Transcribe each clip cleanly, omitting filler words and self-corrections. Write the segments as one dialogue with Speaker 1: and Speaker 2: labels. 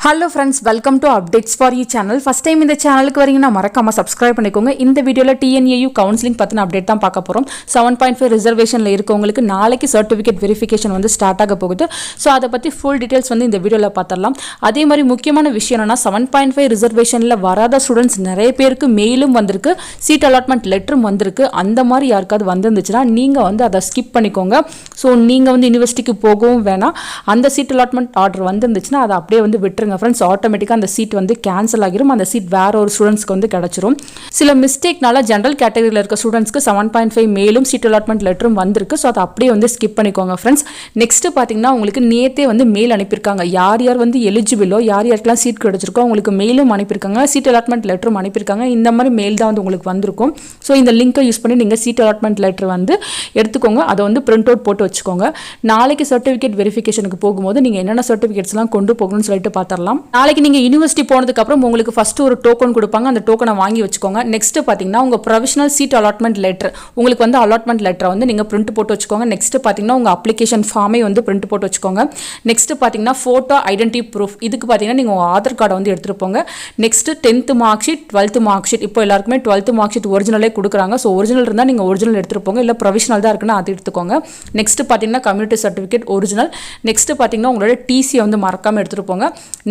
Speaker 1: Hello friends, welcome to Updatesforu channel. First time in the channel ku varingna marakama subscribe பண்ணிக்கோங்க. இந்த வீடியோல TNAU counseling பத்தின update தான் பார்க்க போறோம். 7.5 ரிசர்வேஷன்ல இருக்கவங்களுக்கு நாளைக்கு சர்டிபிகேட் வெரிஃபிகேஷன் வந்து ஸ்டார்ட் ஆக போகுது. சோ அத பத்தி full details வந்து இந்த வீடியோல பார்த்தறலாம். அதே மாதிரி முக்கியமான விஷயம் என்னன்னா 7.5 ரிசர்வேஷன்ல வராத ஸ்டூடண்ட்ஸ் நிறைய பேருக்கு மெயிலும் வந்திருக்கு, சீட் அலாட்மெண்ட் லெட்டரும் வந்திருக்கு. அந்த மாதிரி யாருக்காவது வந்திருந்துச்சுனா நீங்க வந்து அத ஸ்கிப் பண்ணிக்கோங்க. சோ நீங்க வந்து யுனிவர்சிட்டிக்கு போகவும் வேணாம். அந்த சீட் அலாட்மெண்ட் ஆர்டர் வந்திருந்துச்சுனா அத அப்படியே வந்து விட்டுருங்க. Friends, ஆட்டோமேட்டிக்கா அந்த சீட் வந்து கேன்சல் ஆகிரும். அந்த சீட் வேற ஒரு ஸ்டூடண்ட்ஸ்க்கு வந்து கிடைச்சிரும். சில மிஸ்டேக்னால ஜெனரல் கேட்டகரியில இருக்க ஸ்டூடண்ட்ஸ்க்கு 7.5 மேலும் சீட் அலாட்மெண்ட் லெட்டரும் வந்திருக்கு. சோ அத அப்படியே வந்து ஸ்கிப் பண்ணிக்கோங்க फ्रेंड्स. நெக்ஸ்ட் பாத்தீங்கன்னா உங்களுக்கு நேத்தே வந்து மெயில் அனுப்பியிருக்காங்க. யார் யார் வந்து எலிஜிபிளோ, யார் யாருக்கெல்லாம் சீட் கிடைச்சிருக்கோ உங்களுக்கு மெயிலும் அனுப்பியிருக்காங்க, சீட் அலாட்மெண்ட் லெட்டரும் அனுப்பியிருக்காங்க. இந்த மாதிரி மெயில் தான் வந்து உங்களுக்கு வந்திருக்கும். சோ இந்த லிங்கை யூஸ் பண்ணி நீங்க சீட் அலாட்மெண்ட் லெட்டர் வந்து எடுத்துக்கோங்க. அதை வந்து பிரிண்ட் அவுட் போட்டு வச்சுக்கோங்க. நாளைக்கு சர்டிபிகேட் வெரிஃபிகேஷனுக்கு போகும்போது நீங்க என்னென்ன சர்டிபிகேட்ஸ் எல்லாம் கொண்டு போகணும்னு சொல்லிட்டு பார்த்தரலாம். நாளைக்கு நீங்க யுனிவர்சிட்டி போனதுக்கு அப்புறம் உங்களுக்கு ஃபர்ஸ்ட் ஒரு டோக்கன் கொடுப்பாங்க. அந்த டோக்கனை வாங்கி வச்சுக்கோங்க. நெக்ஸ்ட் பாத்தீங்கன்னா உங்க ப்ரொவிஷனல் சீட் அலாட்மெண்ட் லெட்டர், உங்களுக்கு வந்து அலாட்மெண்ட் லெட்டரை வந்து நீங்க பிரிண்ட் போட்டு வச்சுக்கோங்க. நெக்ஸ்ட் பாத்தீங்கன்னா உங்க அப்ளிகேஷன் ஃபார்மை வந்து பிரிண்ட் போட்டு வச்சுக்கோங்க. நெக்ஸ்ட் பாத்தீங்கன்னா போட்டோ ஐடென்டிட்டி ப்ரூஃப், இதுக்கு பாத்தீங்கன்னா நீங்க உங்க ஆதார் கார்டை வந்து எடுத்துட்டு போங்க. Next 10th mark sheet, 12th mark sheet, இப்போ எல்லாருக்குமே 12th மார்க் ஷீட் ஒரிஜினலே கொடுக்குறாங்க. ஸோ ஒரிஜினல் இருந்தால் நீங்கள் ஒரிஜினல் எடுத்துட்டு போங்க, இல்லை ப்ரொவிஷனல் தான் இருக்குன்னா அது எடுத்துக்கோங்க. நெக்ஸ்ட் பார்த்தீங்கன்னா கம்யூனிட்டி சர்டிஃபிகேட் ஒரிஜினல். நெக்ஸ்ட் பார்த்தீங்கன்னா உங்களோட டிசியை வந்து மறக்காமல் எடுத்துட்டு போங்க.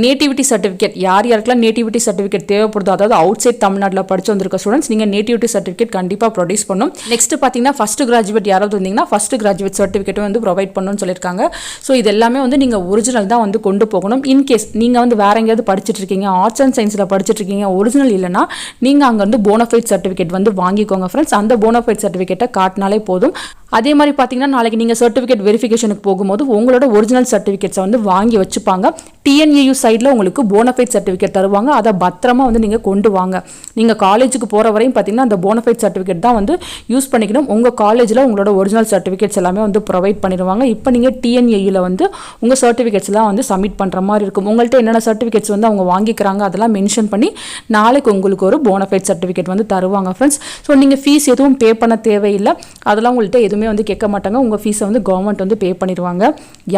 Speaker 1: நேட்டிவிட்டி சர்டிஃபிகேட், யார் யாருக்கெல்லாம் நேட்டிவிட்டி சர்டிஃபிகேட் தேவைப்படுதோ, அதாவது அவுட் சைட் தமிழ்நாட்டில் படிச்சு வந்திருக்க ஸ்டூடெண்ட்ஸ் நீங்கள் நேட்டிவிட்டி சர்டிஃபிகேட் கண்டிப்பாக ப்ரொடியூஸ் பண்ணணும். நெக்ஸ்ட் பார்த்தீங்கன்னா ஃபர்ஸ்ட் கிராஜுவேட் யாராவது இருந்தீங்கன்னா ஃபர்ஸ்ட் கிராஜுவேட் சர்டிஃபிகேட்டும் வந்து ப்ரொவைட் பண்ணணும்னு சொல்லியிருக்காங்க. ஸோ இது எல்லாமே வந்து நீங்கள் ஒரிஜினல் தான் வந்து கொண்டு போகணும். இன்கேஸ் நீங்கள் வந்து வேற எங்கேயாவது படிச்சுட்டு இருக்கீங்க, ஆர்ட்ஸ் அண்ட் சயின்ஸில் படிச்சுட்டு இருக்கீங்க, ஒரிஜினல் இல்லைனா நீங்கள் அங்கே வந்து போனஃபைட் சர்டிஃபிகேட் வந்து வாங்கிக்கோங்க ஃப்ரெண்ட்ஸ். அந்த போனஃபைட் சர்டிஃபிகேட்டை காட்டினாலே போதும். அதே மாதிரி பார்த்தீங்கன்னா நாளைக்கு நீங்கள் சர்டிஃபிகேட் வெரிஃபிகேஷனுக்கு போகும்போது உங்களோட ஒரிஜினல் சர்டிஃபிகேட்ஸை வந்து வாங்கி வச்சுப்பாங்க. TNAU சைடில் உங்களுக்கு போனஃபைட் சர்டிஃபிகேட் தருவாங்க. அதை பத்திரமா வந்து நீங்கள் கொண்டு வாங்க. நீங்கள் காலேஜுக்கு போகிற வரையும் பார்த்தீங்கன்னா அந்த போனஃபைட் சர்டிஃபிகேட் தான் வந்து யூஸ் பண்ணிக்கணும். உங்கள் காலேஜில் உங்களோட ஒரிஜினல் சர்டிஃபிகேட்ஸ் எல்லாமே வந்து ப்ரொவைட் பண்ணிடுவாங்க. இப்போ நீங்கள் TNAUல வந்து உங்கள் சர்டிஃபிகேட்ஸ்லாம் வந்து சப்மிட் பண்ணுற மாதிரி இருக்கும். உங்கள்கிட்ட என்னென்ன சர்டிஃபிகேட்ஸ் வந்து அவங்க வாங்கிக்கிறாங்க அதெல்லாம் மென்ஷன் பண்ணி நாளைக்கு உங்களுக்கு ஒரு போனஃபைட் சர்டிஃபிகேட் வந்து தருவாங்க ஃப்ரெண்ட்ஸ். ஸோ நீங்கள் ஃபீஸ் எதுவும் பே பண்ண தேவையில்லை. அதெல்லாம் உங்கள்கிட்ட எதுவுமே வந்து கேட்க மாட்டாங்க. உங்கள் ஃபீஸை வந்து கவர்மெண்ட் வந்து பே பண்ணிடுவாங்க.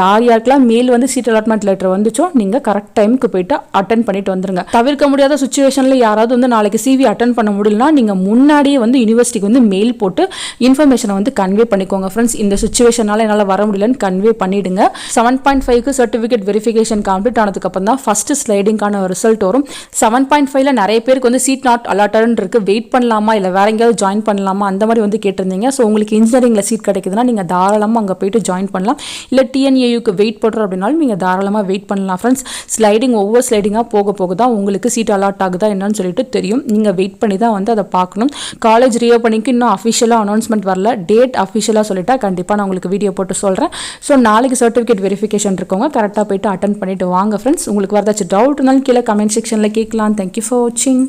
Speaker 1: யார் யாருக்கெல்லாம் மெயில் வந்து சீட் அலாட்மெண்ட் லெட்டர் வந்துச்சோ நீங்கள் கரெக்ட் டைமுக்கு போயிட்டு அட்டன் பண்ணிட்டு வந்துருங்க. தவிர்க்க முடியாத சுச்சுவேஷனில் யாராவது வந்து நாளைக்கு CV அட்டன் பண்ண முடியலனா நீங்கள் முன்னாடியே வந்து யூனிவர்சிட்டிக்கு வந்து மெயில் போட்டு இன்ஃபர்மேஷனை வந்து கன்வே பண்ணிக்கோங்க ஃப்ரெண்ட்ஸ். இந்த சுச்சுவேஷனால என்னால் வர முடியலன்னு கன்வே பண்ணிடுங்க. 7.5க்கு சர்டிஃபிகேட் வெரிஃபிகேஷன் கம்ப்ளீட் ஆனதுக்கு அப்புறம் தான் ஃபர்ஸ்ட் ஸ்லைடிங்கான ரிசல்ட் வரும். 7.5ல நிறைய பேருக்கு வந்து சீட் நாட் அலாட்டட் இருக்கு, வெயிட் பண்ணலாமா இல்லை வேற எங்கேயாவது ஜாயின் பண்ணலாமா அந்த மாதிரி வந்து கேட்டிருந்தீங்க. ஸோ உங்களுக்கு இன்ஜினியரிங்ல சீட் கிடைக்குதுன்னா நீங்கள் தாராளமாக அங்கே போயிட்டு ஜாயின் பண்ணலாம். இல்லை TNAUக்கு வெயிட் பண்ணுறோம் அப்படின்னாலும் நீங்கள் தாராளமாக வெயிட் பண்ணலாம் ஃப்ரெண்ட்ஸ். ஸ்லைடிங் ஒவ்வொரு ஸ்லைடிங்காக போக போக தான் உங்களுக்கு சீட் அலாட் ஆகுதா என்னன்னு சொல்லிட்டு தெரியும். நீங்கள் வெயிட் பண்ணி தான் வந்து அதை பார்க்கணும். காலேஜ் ரீஓப்பனிங்க்கு இன்னும் அஃபிஷியலாக அனௌன்ஸ்மெண்ட் வரல. டேட் அஃபிஷியலாக சொல்லிட்டா கண்டிப்பாக நான் உங்களுக்கு வீடியோ போட்டு சொல்கிறேன். ஸோ நாளைக்கு சர்டிஃபிகேட் வெரிஃபிகேஷன் இருக்கவங்க கரெக்டாக போயிட்டு அட்டன் பண்ணிட்டு வாங்க ஃப்ரெண்ட்ஸ். உங்களுக்கு வரதாச்சும் டவுட் இருந்தாலும் கீழே கமெண்ட் செக்ஷனில் கேட்கலாம். தேங்க்யூ ஃபார் வாட்சிங்.